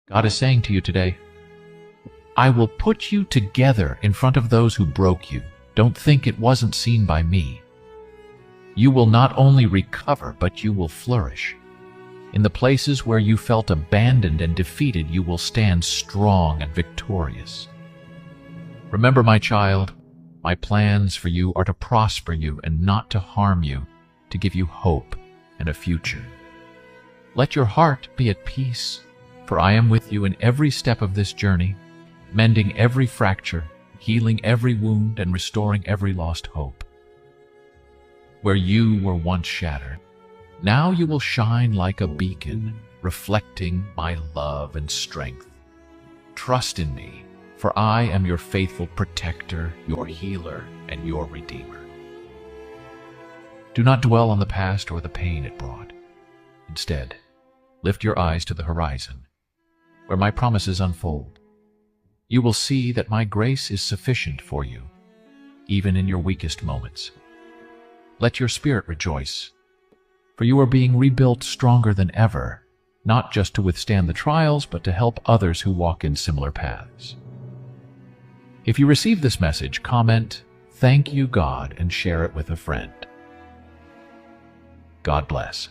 God is saying to you today, I will put you together in front of those who broke you. Don't think it wasn't seen by me. You will not only recover, but you will flourish. In the places where you felt abandoned and defeated, you will stand strong and victorious. Remember, my child, my plans for you are to prosper you and not to harm you, to give you hope and a future. Let your heart be at peace, for I am with you in every step of this journey, mending every fracture, healing every wound, and restoring every lost hope. Where you were once shattered, now you will shine like a beacon, reflecting my love and strength. Trust in me, for I am your faithful protector, your healer, and your redeemer. Do not dwell on the past or the pain it brought. Instead, lift your eyes to the horizon, where my promises unfold. You will see that my grace is sufficient for you, even in your weakest moments. Let your spirit rejoice, for you are being rebuilt stronger than ever, not just to withstand the trials, but to help others who walk in similar paths. If you receive this message, comment, "Thank you, God," and share it with a friend. God bless.